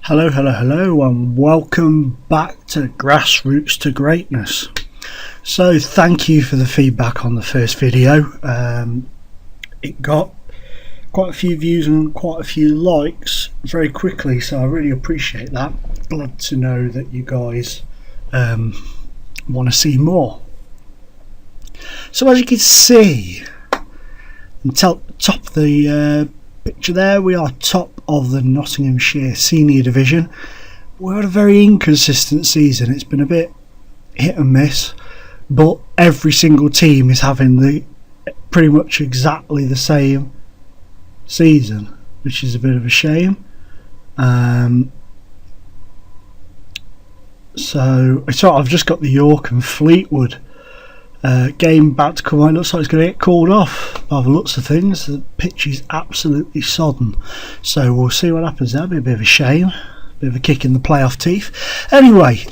Hello, hello, hello, and welcome back to Grassroots to Greatness. So, thank you for the feedback on the first video. It got quite a few views and quite a few likes very quickly, so I really appreciate that. Glad to know that you guys want to see more. So, as you can see, on top of the picture there, we are top of the Nottinghamshire Senior Division. We had a very inconsistent season. It's been a bit hit and miss, but every single team is having the pretty much exactly the same season, which is a bit of a shame. So I've just got the York and Fleetwood game about to come on. It looks like it's going to get called off by the looks of things. The pitch is absolutely sodden, so we'll see what happens there. It'll be a bit of a shame, a bit of a kick in the playoff teeth. Anyway,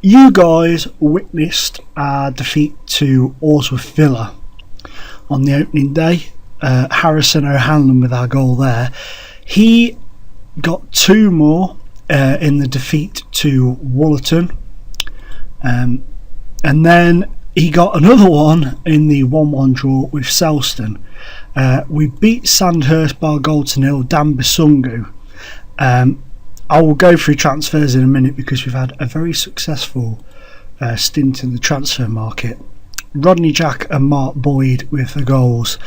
you guys witnessed our defeat to Orsworth Villa on the opening day. Harrison O'Hanlon with our goal there. He got two more in the defeat to Wollerton, and then he got another one in the 1-1 draw with Selston. We beat Sandhurst by a goal to nil. Dan Bisungu. I will go through transfers in a minute because we've had a very successful stint in the transfer market. Rodney Jack and Mark Boyd with the goals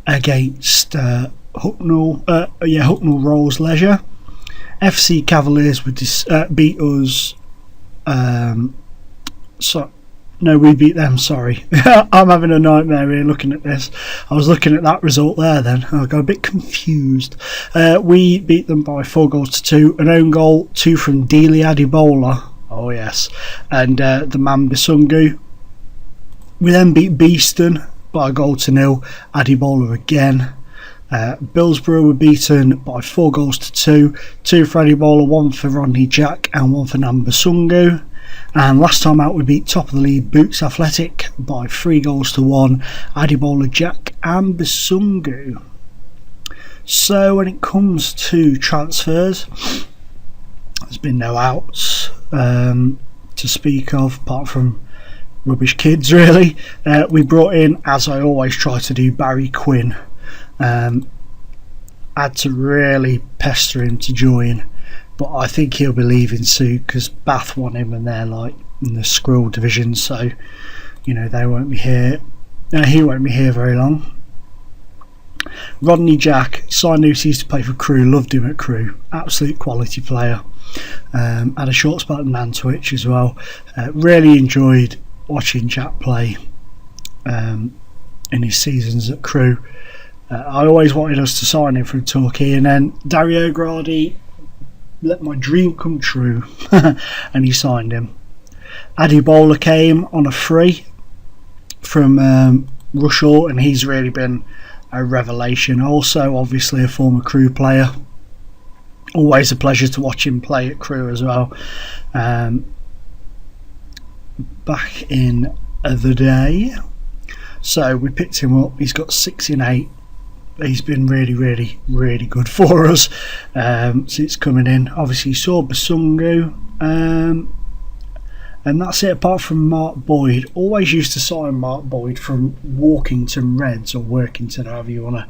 against Hucknell Rolls Leisure. FC Cavaliers beat us. We beat them, sorry. I'm having a nightmare here looking at this. I was looking at that result there then. I got a bit confused. We beat them by 4-2. An own goal, 2 from Dele Adibola. Oh yes. And the man Bisungu. We then beat Beeston by a goal to nil. Adibola again. Billsborough were beaten by 4-2. 2 for Adibola, 1 for Rodney Jack and 1 for Nambasungu. And last time out we beat top of the league Boots Athletic by 3-1. Adibola, Jack and Bisungu. So when it comes to transfers, there's been no outs to speak of apart from rubbish kids really. We brought in, as I always try to do, Barry Quinn. Had to really pester him to join, but I think he'll be leaving soon because Bath want him and they're like in the Squirrel division, so they won't be here. He won't be here very long. Rodney Jack signed who used to play for Crewe, loved him at Crewe, absolute quality player. Had a short spell at Nantwich as well. Really enjoyed watching Jack play in his seasons at Crewe. I always wanted us to sign him from Torquay, and then Dario Gradi let my dream come true and he signed him. Adibola came on a free from Rushall, and he's really been a revelation. Also obviously a former Crewe player, always a pleasure to watch him play at Crewe as well. Back in the day, so we picked him up. He's got 6 in 8. He's been really, really, really good for us since coming in. Obviously, you saw Bisungu, and that's it. Apart from Mark Boyd, always used to sign Mark Boyd from Walkington Reds or Workington, however you want to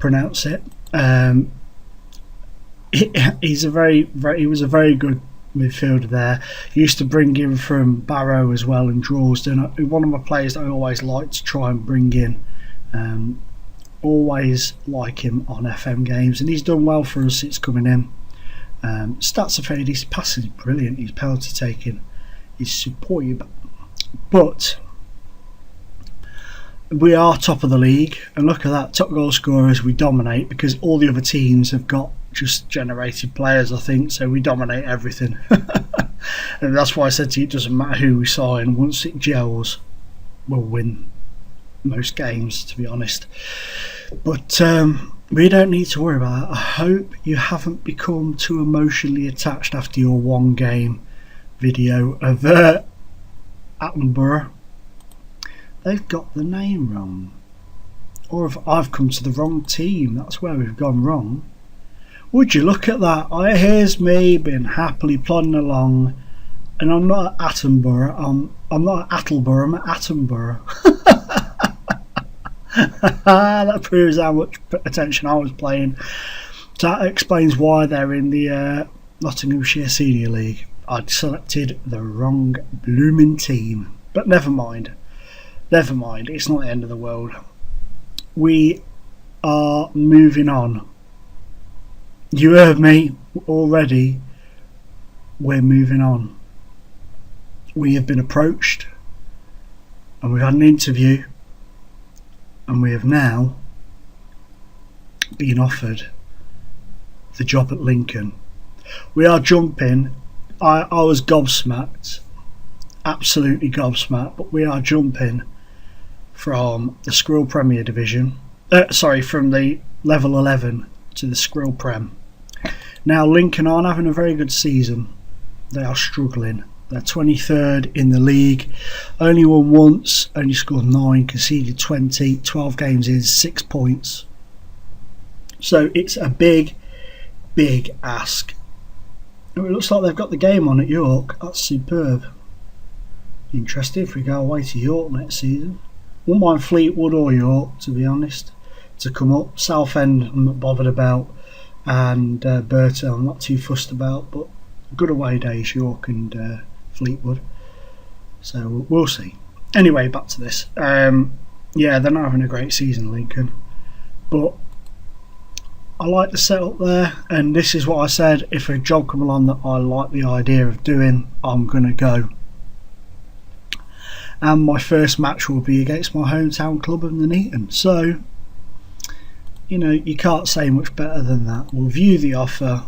pronounce it. He was a very good midfielder there. Used to bring him from Barrow as well in Drawsden. One of my players that I always like to try and bring in. Always like him on FM games, and he's done well for us since coming in. Stats are fair, his passing is brilliant, his penalty taking is superb, but we are top of the league, and look at that, top goal scorers. We dominate because all the other teams have got just generated players, I think, so we dominate everything. And that's why I said to you, it doesn't matter who we sign, once it gels we'll win most games, to be honest. But we don't need to worry about that. I hope you haven't become too emotionally attached after your one game video of Attenborough. They've got the name wrong, or if I've come to the wrong team, that's where we've gone wrong. Would you look at that? Here's me being happily plodding along, and I'm not at Attenborough. I'm not at Attleborough. I'm at Attenborough. That proves how much attention I was paying. So that explains why they're in the Nottinghamshire Senior League. I'd selected the wrong blooming team, but never mind. Never mind. It's not the end of the world. We are moving on. You heard me already. We're moving on. We have been approached, and we've had an interview, and we have now been offered the job at Lincoln. We are jumping. I was gobsmacked, absolutely gobsmacked, but we are jumping from the Squirrel Premier Division, from the level 11 to the Squirrel Prem. Now Lincoln aren't having a very good season. They are struggling. They're 23rd in the league, only won once, only scored 9, conceded 20, 12 games in, 6 points. So it's a big ask. It looks like they've got the game on at York. That's superb. Interesting if we go away to York next season. Wouldn't mind Fleetwood or York, to be honest, to come up. Southend I'm not bothered about, and Burton I'm not too fussed about, but good away days, York and Fleetwood. So we'll see. Anyway, back to this. Yeah, they're not having a great season, Lincoln, but I like the setup there, and this is what I said: if a job come along that I like the idea of doing, I'm going to go. And my first match will be against my hometown club of Nuneaton. So, you know, you can't say much better than that. We'll view the offer,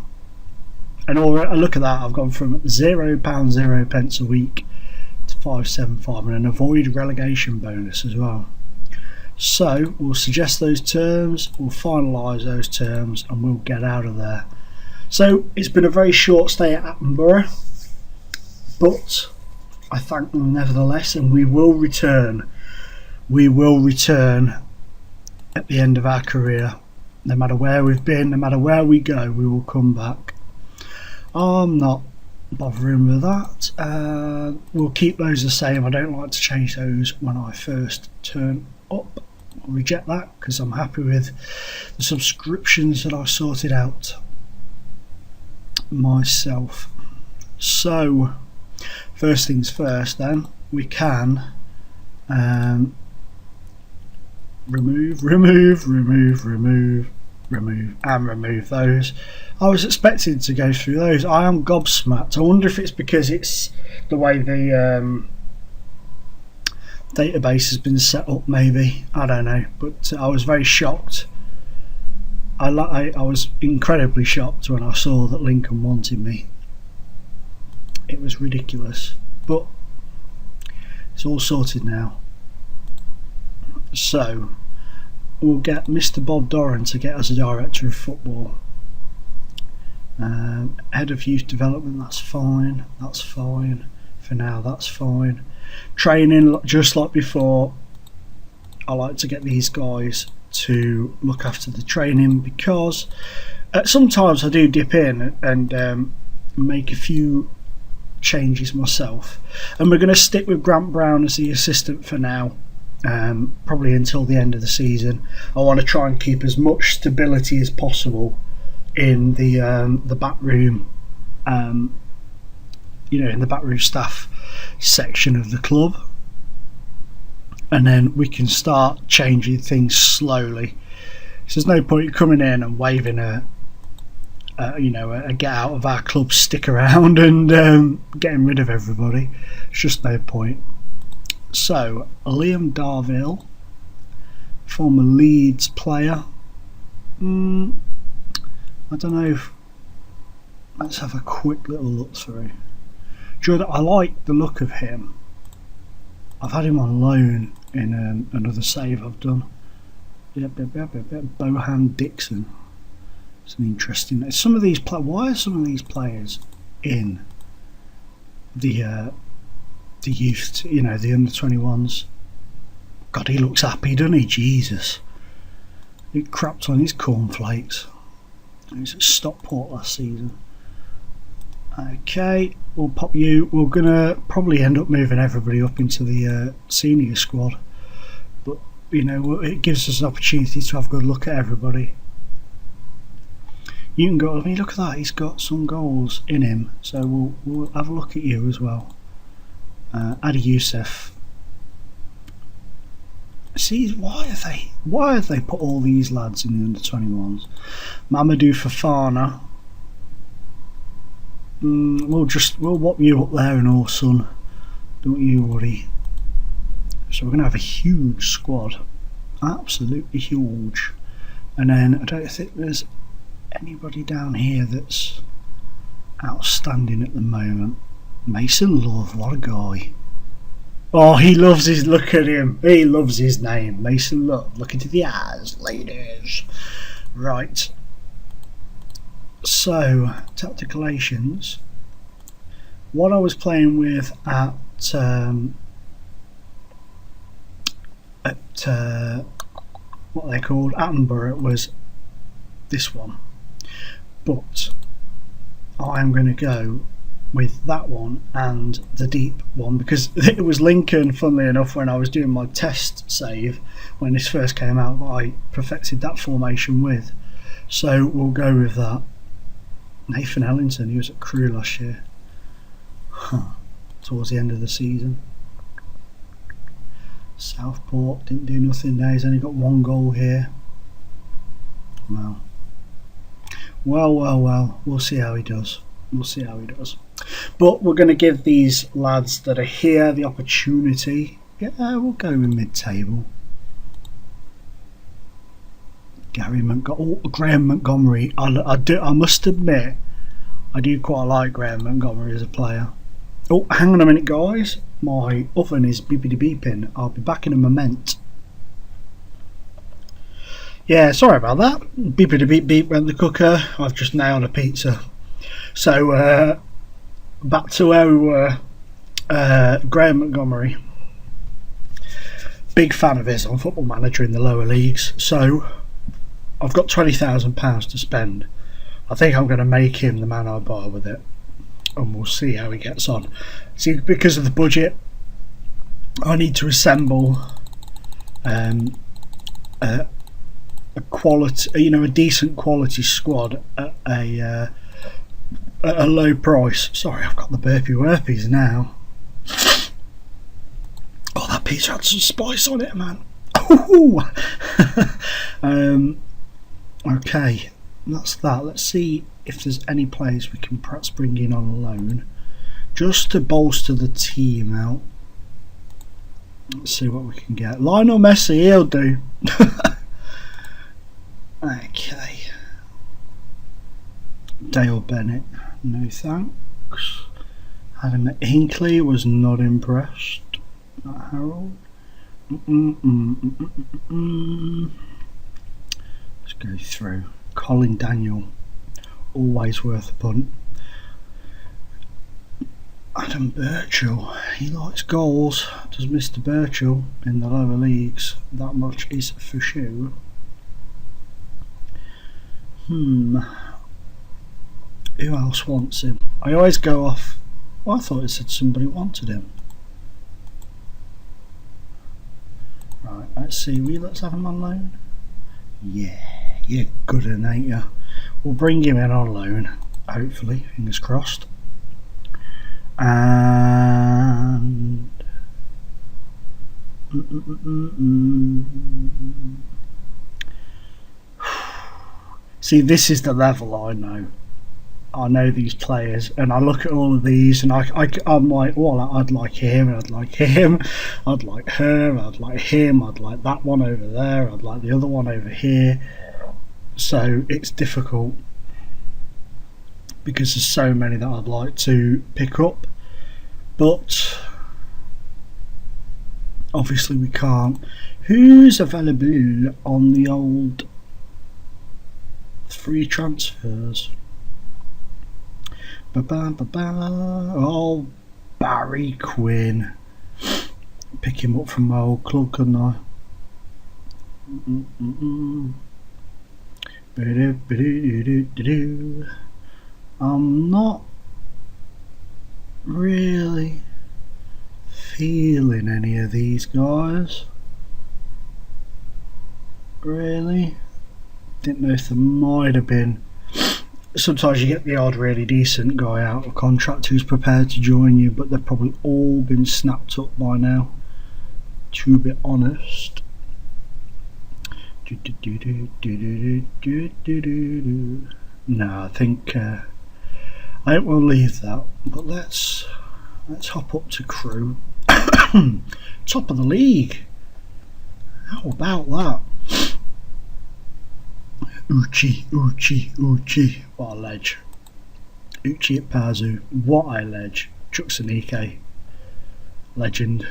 and look at that, I've gone from £0.0 a week to 575, and an avoid relegation bonus as well. So we'll suggest those terms, we'll finalise those terms, and we'll get out of there. So it's been a very short stay at Attenborough, but I thank them nevertheless, and we will return. We will return at the end of our career. No matter where we've been, no matter where we go, we will come back. I'm not bothering with that. We'll keep those the same. I don't like to change those when I first turn up. I'll reject that because I'm happy with the subscriptions that I sorted out myself. So first things first, then we can remove those. I was expecting to go through those. I am gobsmacked. I wonder if it's because it's the way the database has been set up, maybe. I don't know, but I was very shocked. I was incredibly shocked when I saw that Lincoln wanted me. It was ridiculous, but it's all sorted now. So we'll get Mr. Bob Doran to get us a director of football. Head of youth development, that's fine. For now, that's fine. Training, just like before, I like to get these guys to look after the training, because sometimes I do dip in and make a few changes myself, and we're going to stick with Grant Brown as the assistant for now, probably until the end of the season. I want to try and keep as much stability as possible in the back room, in the back room staff section of the club, and then we can start changing things slowly. So there's no point coming in and waving a get out of our club stick around and getting rid of everybody. It's just no point. So Liam Darville, former Leeds player. I don't know. Let's have a quick little look through. I like the look of him. I've had him on loan in another save I've done. Bohan Dixon. It's an interesting. Why are some of these players in the youth? The under 21s. God, he looks happy, doesn't he? Jesus, he crapped on his cornflakes. He was at Stockport last season. Okay, we'll pop you. We're gonna probably end up moving everybody up into the senior squad, but you know, it gives us an opportunity to have a good look at everybody. You can go. I mean, look at that. He's got some goals in him, so we'll have a look at you as well. Adi Youssef. See, why have they put all these lads in the under-21s? Mamadou Fofana. We'll whop you up there and all, son. Don't you worry. So we're gonna have a huge squad, absolutely huge. And then I don't think there's anybody down here that's outstanding at the moment. Mason Love, what a guy. Oh, he loves his, look at him. He loves his name, Mason Love. Look into the eyes, ladies. Right. So, tacticalations. What I was playing with at what they called Attenborough was this one. But I'm going to go with that one and the deep one, because it was Lincoln, funnily enough, when I was doing my test save when this first came out, that I perfected that formation with. So we'll go with that. Nathan Ellington, he was at Crewe last year, towards the end of the season. Southport didn't do nothing there, he's only got 1 goal here. Well, we'll see how he does. But we're going to give these lads that are here the opportunity. Yeah, we'll go in mid-table. Graham Montgomery. I must admit, I do quite like Graham Montgomery as a player. Oh, hang on a minute, guys. My oven is beepity beeping. I'll be back in a moment. Yeah, sorry about that. Beepity beep beep went the cooker. I've just nailed a pizza. So, back to where we were. Graham Montgomery. Big fan of his on Football Manager in the lower leagues. So, I've got £20,000 to spend. I think I'm going to make him the man I buy with it, and we'll see how he gets on. See, because of the budget, I need to assemble a quality, a decent quality squad at a low price. Sorry, I've got the burpies now. Oh, that pizza had some spice on it, man. Okay, that's that. Let's see if there's any players we can perhaps bring in on loan, just to bolster the team out. Let's see what we can get. Lionel Messi, he'll do. Okay. Dale Bennett, no thanks. Adam Hinkley was not impressed. Not Harold. Let's go through. Colin Daniel, always worth a punt. Adam Birchall, he likes goals, does Mr. Birchall in the lower leagues. That much is for sure. Who else wants him? I always go off. Well, I thought it said somebody wanted him. Right, let's see. Let's have him on loan. Yeah, you're good, ain't you? We'll bring him in on loan, hopefully, fingers crossed. And see, this is the level I know. I know these players, and I look at all of these, and I'm like, well, I'd like him, I'd like him, I'd like her, I'd like him, I'd like that one over there, I'd like the other one over here. So it's difficult because there's so many that I'd like to pick up, but obviously we can't. Who's available on the old free transfers? Oh, Barry Quinn. Pick him up from my old club, couldn't I? I'm not really feeling any of these guys. Really? Didn't know if there might have been. Sometimes you get the odd really decent guy out of contract who's prepared to join you, but they've probably all been snapped up by now, to be honest. No, I think I don't want to leave that, but let's hop up to crew. Top of the league. How about that? Uchi, what a ledge. Uchi at Pazu, what a ledge. Chuksanike, legend,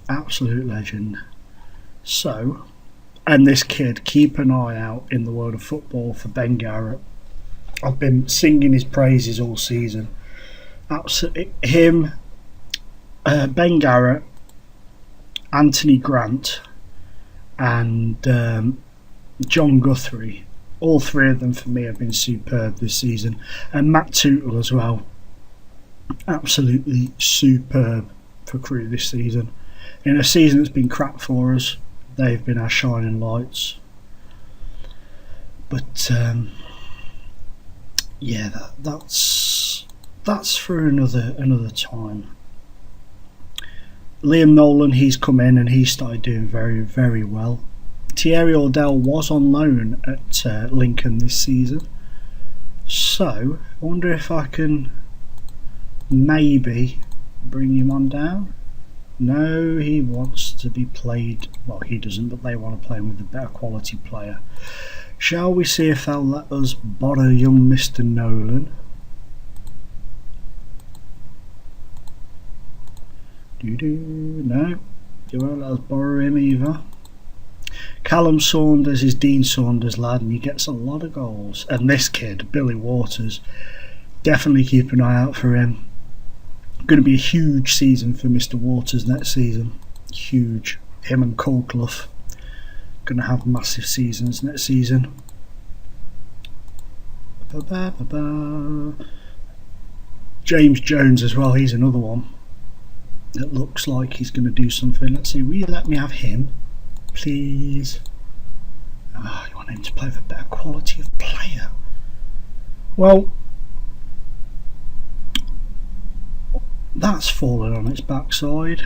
absolute legend. So, and this kid, keep an eye out in the world of football for Ben Garrett. I've been singing his praises all season. Absolutely, him, Ben Garrett, Anthony Grant, and John Guthrie, all three of them for me have been superb this season, and Matt Tootle as well, absolutely superb for Crewe this season. In a season that's been crap for us, they've been our shining lights. But yeah, that's for another time. Liam Nolan, he's come in and he started doing very, very well. Thierry Ordell was on loan at Lincoln this season, so I wonder if I can maybe bring him on down. No, he wants to be played, well he doesn't, but they want to play him with a better quality player. Shall we see if they'll let us borrow young Mr. Nolan? No, you won't let us borrow him either. Callum Saunders is Dean Saunders' lad, and he gets a lot of goals. And this kid, Billy Waters, definitely keep an eye out for him. Going to be a huge season for Mr. Waters next season. Huge. Him and Colclough going to have massive seasons next season. James Jones as well, he's another one. It looks like he's going to do something. Let's see, will you let me have him? Please. Oh, you want him to play with a better quality of player. Well, that's fallen on its backside.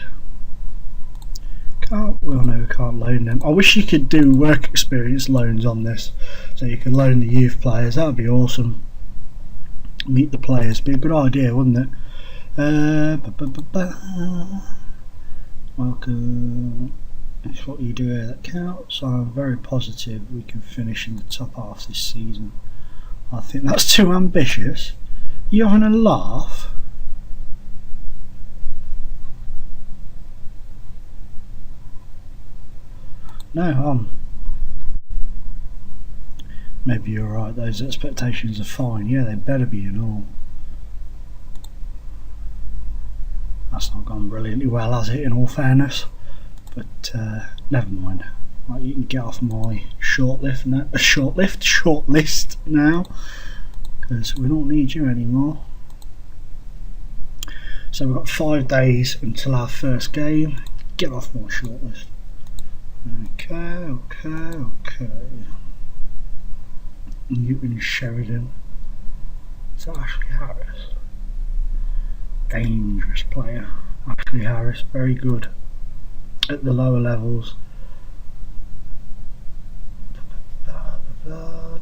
Well, no, we can't loan them. I wish you could do work experience loans on this, so you can loan the youth players. That would be awesome. Meet the players. Be a good idea, wouldn't it? Welcome. It's what you do here that counts. I'm very positive we can finish in the top half this season. I think that's too ambitious. You having a laugh? No, maybe you're right, those expectations are fine. Yeah, they better be and all. That's not gone brilliantly well, has it, in all fairness? But never mind. Right, you can get off my shortlist now, because we don't need you anymore. So we've got 5 days until our first game. Get off my shortlist. Okay. Newton Sheridan. Is that Ashley Harris? Dangerous player. Ashley Harris, very good at the lower levels.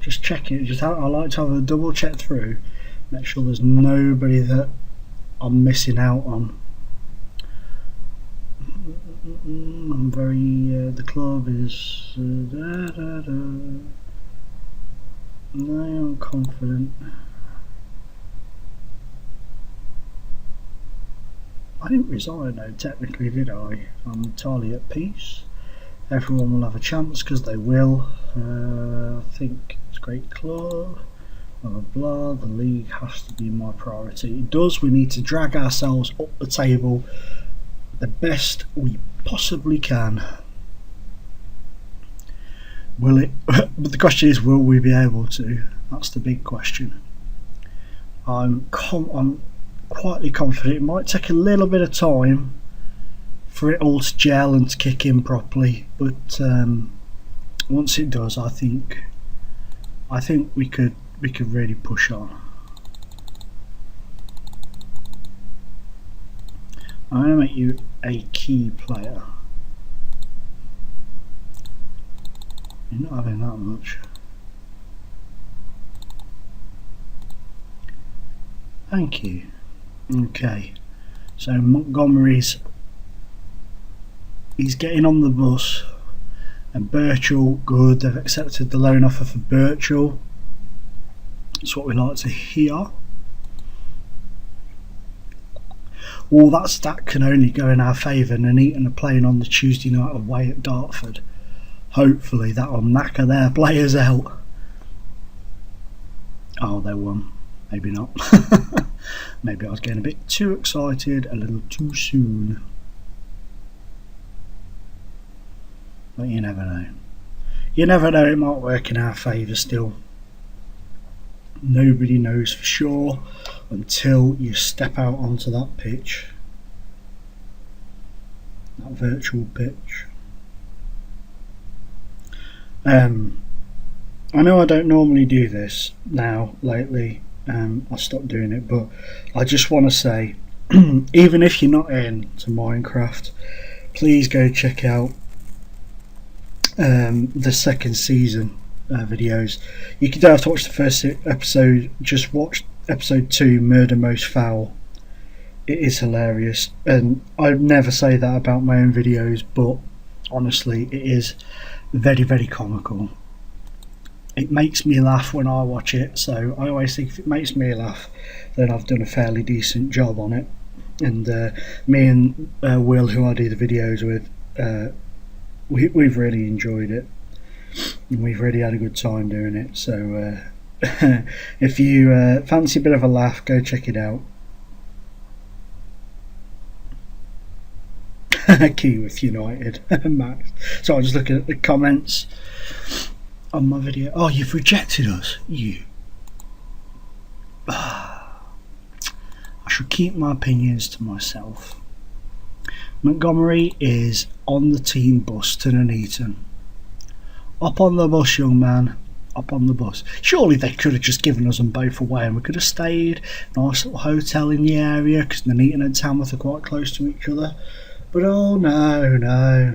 Just checking. I like to have a double check through, make sure there's nobody that I'm missing out on. I'm very. The club is. No, I'm confident. I didn't resign though, technically, did I? I'm entirely at peace. Everyone will have a chance, because they will. I think it's a great club. Blah blah blah. The league has to be my priority. It does. We need to drag ourselves up the table the best we possibly can. Will it? But the question is, will we be able to? That's the big question. I'm quietly confident it might take a little bit of time for it all to gel and to kick in properly, but once it does, I think we could really push on. I'm going to make you a key player. You're not having that much. Thank you. Okay, so Montgomery's he's getting on the bus, and Birchall, good, they've accepted the loan offer for Birchall. That's what we like to hear. Well, that can only go in our favour. Nuneaton are playing on the Tuesday night away at Dartford. Hopefully that will knacker their players out. Oh, they won. Maybe not. Maybe I was getting a bit too excited a little too soon. But you never know. You never know, it might work in our favour still. Nobody knows for sure until you step out onto that pitch. That virtual pitch. I know I don't normally do this now, lately. I stopped doing it, but I just want to say, even if you're not into Minecraft, please go check out the second season videos. You don't have to watch the first episode, just watch episode 2, Murder Most Foul. It is hilarious, and I never say that about my own videos, but honestly it is very, very comical. It makes me laugh when I watch it, so I always think if it makes me laugh, then I've done a fairly decent job on it. And me and Will, who I do the videos with, we've really enjoyed it, and we've really had a good time doing it. So if you fancy a bit of a laugh, go check it out. Keyworth United, Max. So I'm just looking at the comments on my video. Oh, you've rejected us, you. I should keep my opinions to myself. Montgomery is on the team bus to Nuneaton. Up on the bus, young man. Up on the bus. Surely they could have just given us them both away and we could have stayed. Nice little hotel in the area, because Nuneaton and Tamworth are quite close to each other. But oh no.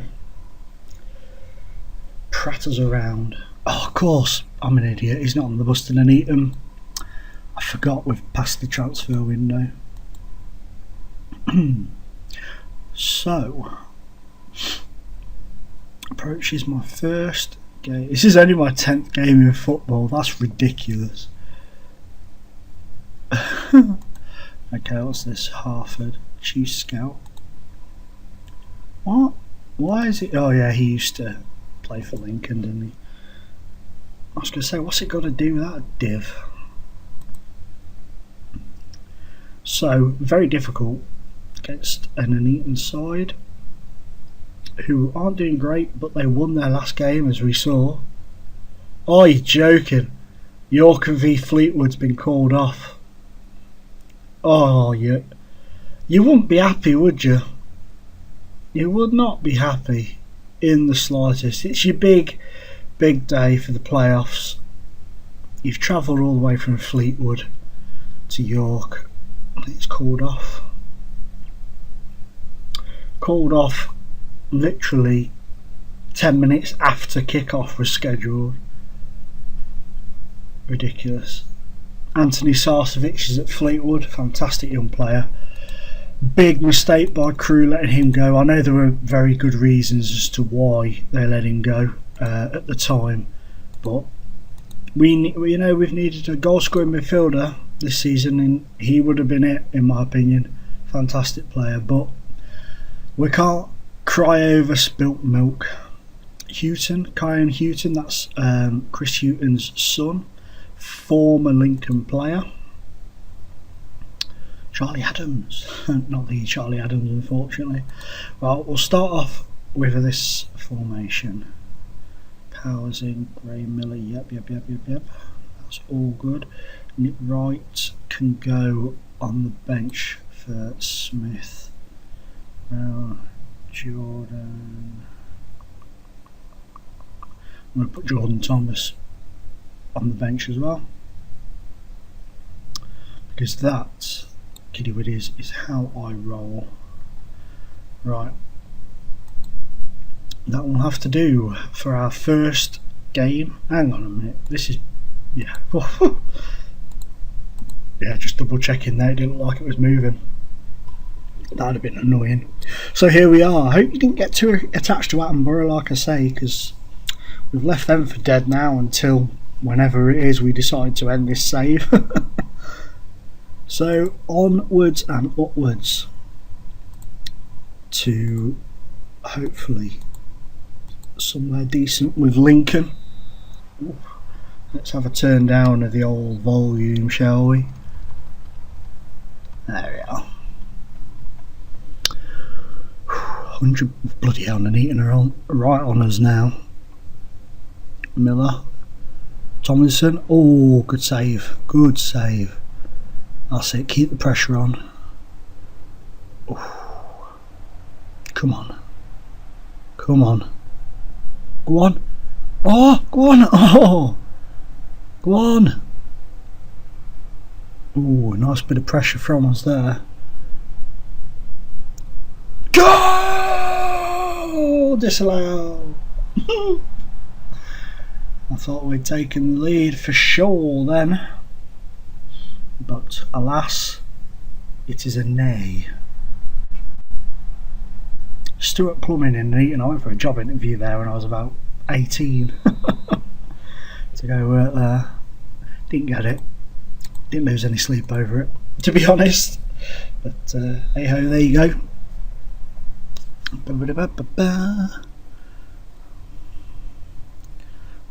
Pratters around. Oh, of course, I'm an idiot. He's not on the bus to Nuneaton. I forgot we've passed the transfer window. So, approaches my first game. This is only my 10th game in football. That's ridiculous. Okay, what's this? Harford, Chief Scout. What? Why is it? Oh yeah, he used to play for Lincoln, didn't he? I was going to say, what's it got to do with that div? So, very difficult against an Nuneaton side who aren't doing great, but they won their last game, as we saw. Oh, you're joking. York v Fleetwood's been called off. Oh, you wouldn't be happy, would you? You would not be happy in the slightest. It's your big day for the playoffs. You've travelled all the way from Fleetwood to York. It's called off. Called off literally 10 minutes after kick-off was scheduled. Ridiculous. Anthony Sarcevic is at Fleetwood, fantastic young player. Big mistake by Crew letting him go. I know there were very good reasons as to why they let him go at the time, but we've needed a goal scoring midfielder this season, and he would have been it, in my opinion. Fantastic player, but we can't cry over spilt milk. Kyan Houghton, that's Chris Houghton's son, former Lincoln player. Charlie Adams, not the Charlie Adams, unfortunately. Well, we'll start off with this formation. Housing, Gray Miller, yep. That's all good. Nick Wright can go on the bench for Smith. Jordan. I'm going to put Jordan Thomas on the bench as well, because that, kiddie widdies, is how I roll. Right, that will have to do for our first game. Hang on a minute, this is, yeah. Yeah, just double checking there, it didn't look like it was moving. That would have been annoying. So here we are. I hope you didn't get too attached to Attenborough, like I say, because we've left them for dead now until whenever it is we decide to end this save. So onwards and upwards to hopefully somewhere decent with Lincoln. Ooh. Let's have a turn down of the old volume, shall we? There we are. 100 bloody hell, and eating her on right on us now. Miller, Tomlinson. Oh, good save, good save. That's it. Keep the pressure on. Ooh. Come on, come on, go on. Oh, go on. Oh, go on. Oh, nice bit of pressure from us there. Go! Disallow. I thought we'd taken the lead for sure then, but alas, it is a nay. Stuart Plumbing in Eton. I went for a job interview there when I was about 18 to go work there. Didn't get it. Didn't lose any sleep over it, to be honest. But hey ho, there you go.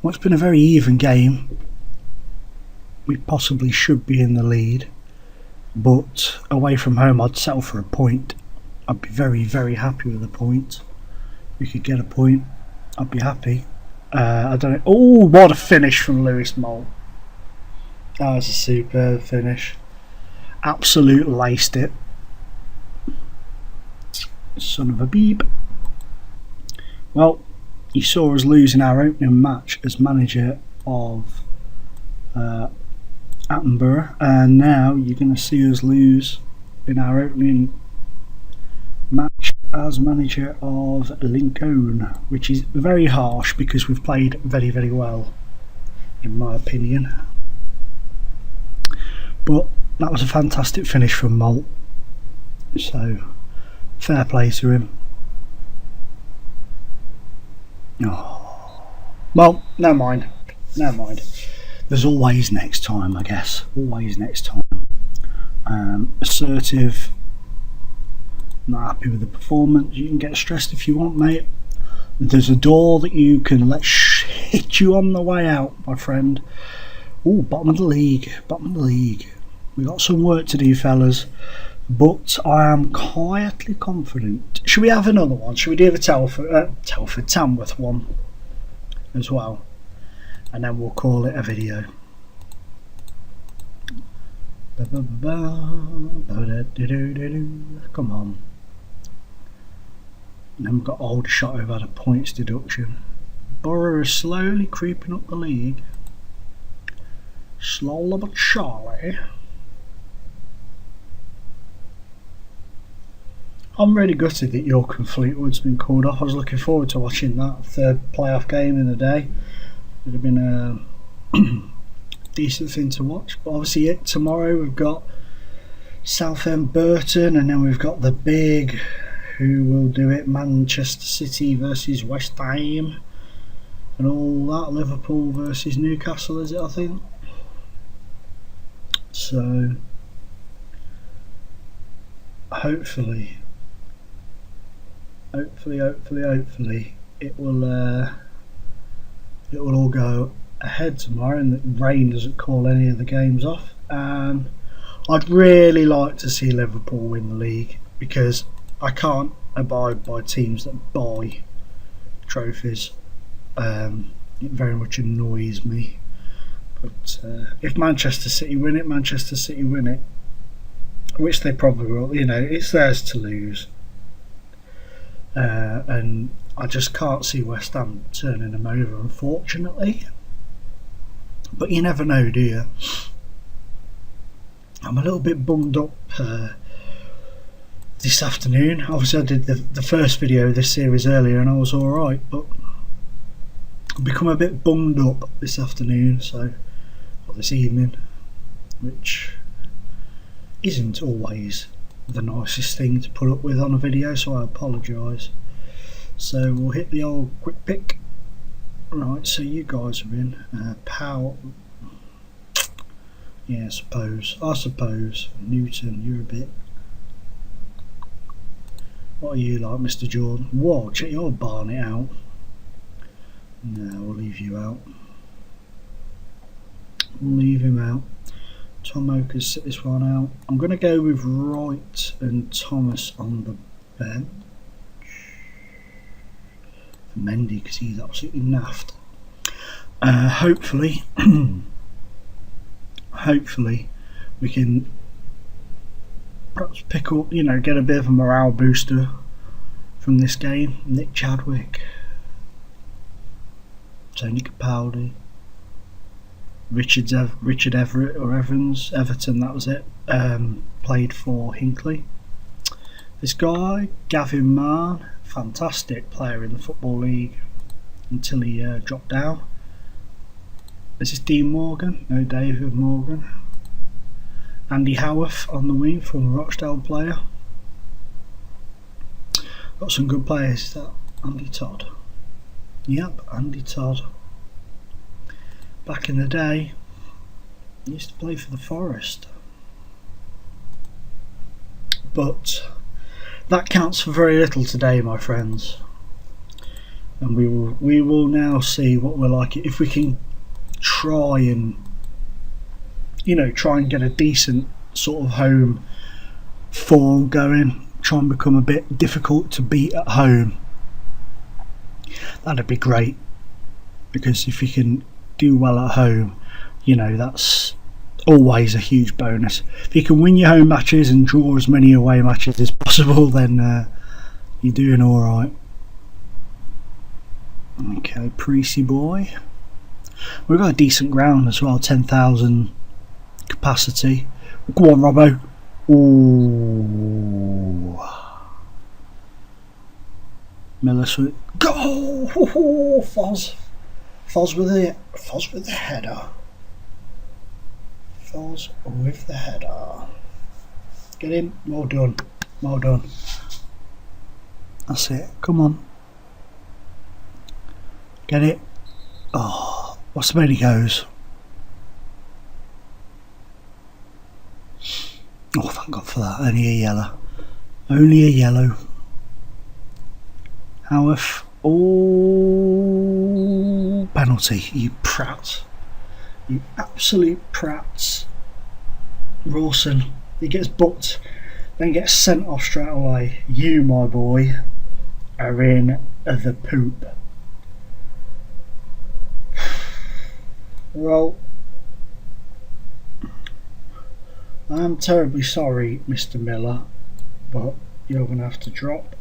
Well, it's been a very even game. We possibly should be in the lead, but away from home I'd settle for a point. I'd be very, very happy with a point. We could get a point, I'd be happy. I don't know. Oh, what a finish from Lewis Moult. That was a superb finish. Absolute laced it. Son of a beep. Well, you saw us losing our opening match as manager of Attenborough, and now you're going to see us lose in our opening match as manager of Lincoln, which is very harsh because we've played very, very well, in my opinion. But that was a fantastic finish from Moult, so fair play to him. Oh. Well, never mind. There's always next time, I guess. Always next time. Assertive. Not happy with the performance. You can get stressed if you want, mate. There's a door that you can let hit you on the way out, my friend. Oh, bottom of the league. We've got some work to do, fellas. But I am quietly confident. Should we have another one? Should we do the Tamworth one as well? And then we'll call it a video. Come on. And then we've got Aldershot who've had a points deduction. Borough is slowly creeping up the league. Slowly but surely. I'm really gutted that York and Fleetwood's been called off. I was looking forward to watching that third playoff game in the day. It would have been a decent thing to watch. But obviously tomorrow we've got Southend Burton, and then we've got the big, who will do it, Manchester City versus West Ham and all that. Liverpool versus Newcastle, is it, I think? So hopefully it will all go ahead tomorrow and the rain doesn't call any of the games off. And I'd really like to see Liverpool win the league, because I can't abide by teams that buy trophies. It very much annoys me. But if Manchester City win it, Manchester City win it. Which they probably will. You know, it's theirs to lose. And I just can't see West Ham turning them over, unfortunately. But you never know, do you? I'm a little bit bummed up this afternoon. Obviously I did the first video of this series earlier and I was alright, but I've become a bit bummed up this afternoon, or this evening, which isn't always the nicest thing to put up with on a video, so I apologise. So we'll hit the old quick pick. Right, so you guys are in. Powell. Yeah, I suppose. Newton, you're a bit. What are you like, Mr. Jordan? Whoa, check your Barnet out. No, we'll leave you out. We'll leave him out. Tom Oakers sit this one out. I'm going to go with Wright and Thomas on the bench. For Mendy, because he's absolutely naffed. Hopefully, hopefully we can perhaps pick up, you know, get a bit of a morale booster from this game. Nick Chadwick, Tony Capaldi, Richard Everett or Evans, Everton, that was it, played for Hinckley. This guy, Gavin Mann, fantastic player in the Football League until he dropped down. This is Dean Morgan, no David Morgan. Andy Howarth on the wing, from a Rochdale player. Got some good players. Is that Andy Todd? Yep, Andy Todd. Back in the day, he used to play for the Forest. But that counts for very little today, my friends. And we will now see what we're like if we can try and, you know, try and get a decent sort of home form going. Try and become a bit difficult to beat at home. That'd be great, because if you can do well at home, you know, that's always a huge bonus. If you can win your home matches and draw as many away matches as possible, then you're doing alright. Okay, Precy boy. We've got a decent ground as well, 10,000 capacity. Go on, Robbo. Ooh. Miller Sweet. Go! Foz. Foz with the header. Foz with the header. Get in. Well done. Well done. That's it. Come on. Get it. Oh, what's the many goes? Oh, thank God for that. Only a yellow. Only a yellow. Howarth. Oh, penalty. You prat. You absolute prats. Rawson. He gets booked, then gets sent off straight away. You, my boy, are in the poop. Well, I'm terribly sorry, Mr. Miller, but you're going to have to drop.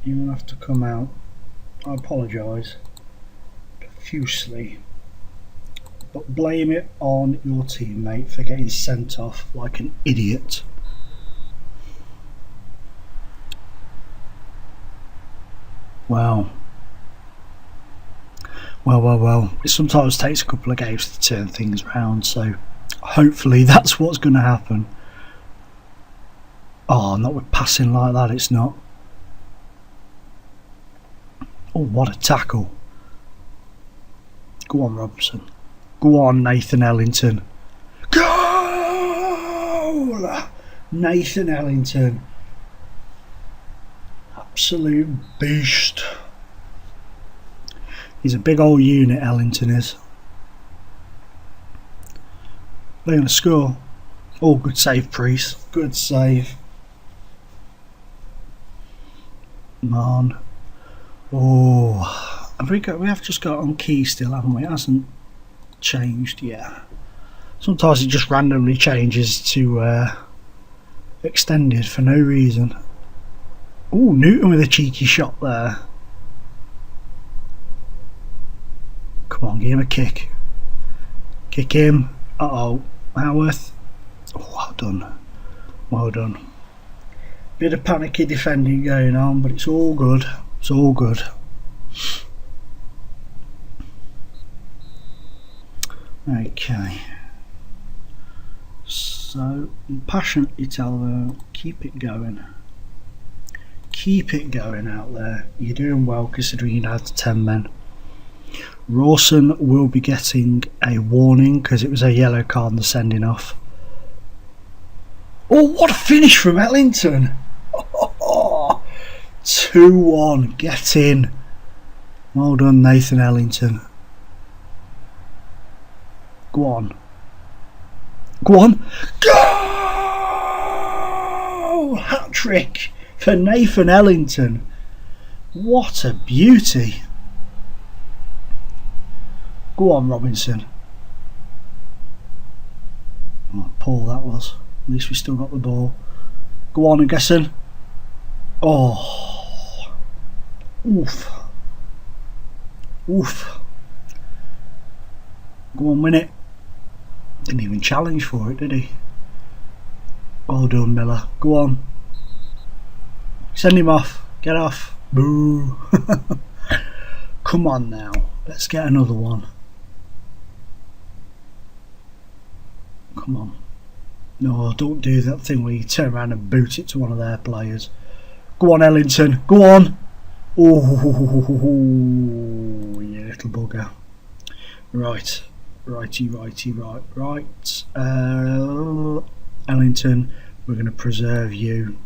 You're going to have to come out. I apologise profusely, but blame it on your teammate for getting sent off like an idiot. Wow. Well, it sometimes takes a couple of games to turn things around, so hopefully that's what's going to happen. Oh, not with passing like that, it's not. Oh, what a tackle. Go on, Robson. Go on, Nathan Ellington. Goal! Nathan Ellington. Absolute beast. He's a big old unit, Ellington is. They're going to score. Oh, good save, Priest. Good save. Man. Oh, we have just got on key still, haven't we? It hasn't changed yet. Sometimes it just randomly changes to extended for no reason. Oh, Newton with a cheeky shot there. Come on, give him a kick. Kick him. Uh-oh. Howarth. Oh, well done. Well done. Bit of panicky defending going on, but it's all good. It's all good. Okay. So, passionately tell them, keep it going. Keep it going out there. You're doing well considering you had 10 men. Rawson will be getting a warning because it was a yellow card and the sending off. Oh, what a finish from Ellington! 2-1. Get in. Well done, Nathan Ellington. Go on. Go on. Go! Hat-trick for Nathan Ellington. What a beauty. Go on, Robinson. Oh, Paul, that was. At least we still got the ball. Go on, Gesson. Oh. Oof. Oof. Go on, win it. Didn't even challenge for it, did he? Well done, Miller. Go on. Send him off. Get off. Boo. Come on now. Let's get another one. Come on. No, don't do that thing where you turn around and boot it to one of their players. Go on, Ellington. Go on. Oh, you little bugger. Right. Right. Ellington, we're going to preserve you.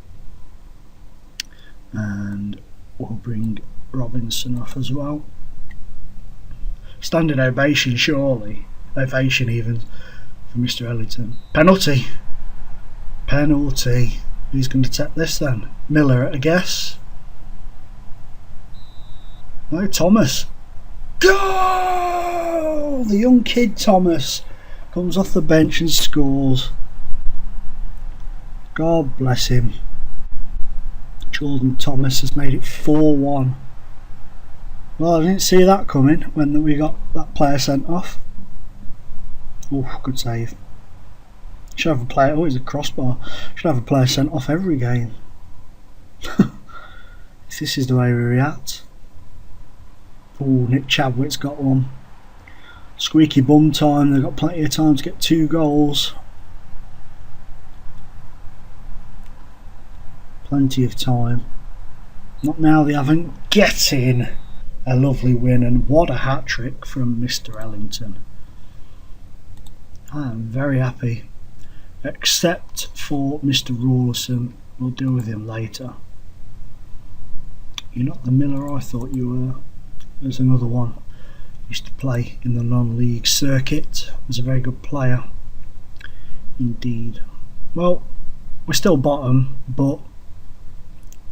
And we'll bring Robinson off as well. Standing ovation, surely. Ovation even for Mr. Ellington. Penalty. Penalty. Who's going to take this then? Miller, I guess. No, Thomas. Go! The young kid Thomas comes off the bench and scores. God bless him. Jordan Thomas has made it 4-1. Well, I didn't see that coming when we got that player sent off. Oh, good save. Should have a player. Oh, it's a crossbar. Should have a player sent off every game. If this is the way we react. Oh, Nick Chadwick's got one. Squeaky bum time. They've got plenty of time to get 2 goals. Plenty of time. Not now, they haven't. Get in. A lovely win, and what a hat-trick from Mr. Ellington. I am very happy. Except for Mr. Rawson. We'll deal with him later. You're not the Miller I thought you were. There's another one. Used to play in the non-league circuit. Was a very good player. Indeed. Well, we're still bottom, but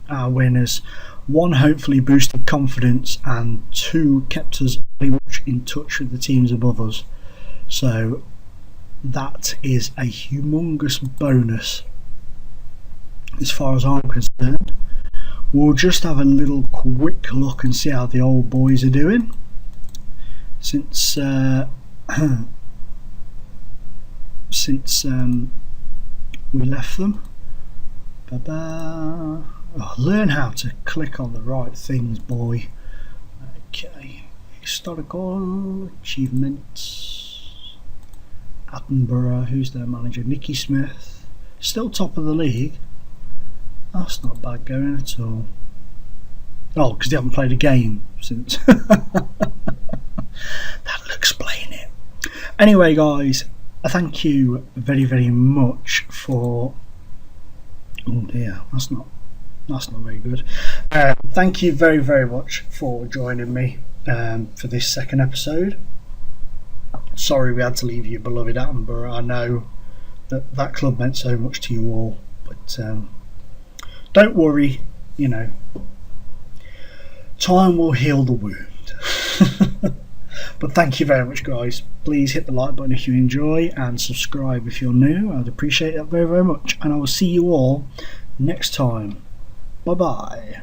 our winners, 1, hopefully boosted confidence, and 2, kept us very much in touch with the teams above us. So that is a humongous bonus as far as I'm concerned. We'll just have a little quick look and see how the old boys are doing since we left them. Oh, learn how to click on the right things, boy. Okay, historical achievements. Attenborough, who's their manager? Nicky Smith, still top of the league. That's not bad going at all. Oh, because they haven't played a game since. That'll explain it. Anyway, guys, I thank you very, very much for. Oh dear, that's not very good. Thank you very, very much for joining me for this second episode. Sorry we had to leave you, beloved Attenborough. I know that club meant so much to you all, but don't worry, Time will heal the wound. But thank you very much, guys. Please hit the like button if you enjoy, and subscribe if you're new. I'd appreciate that very, very much. And I will see you all next time. Bye bye.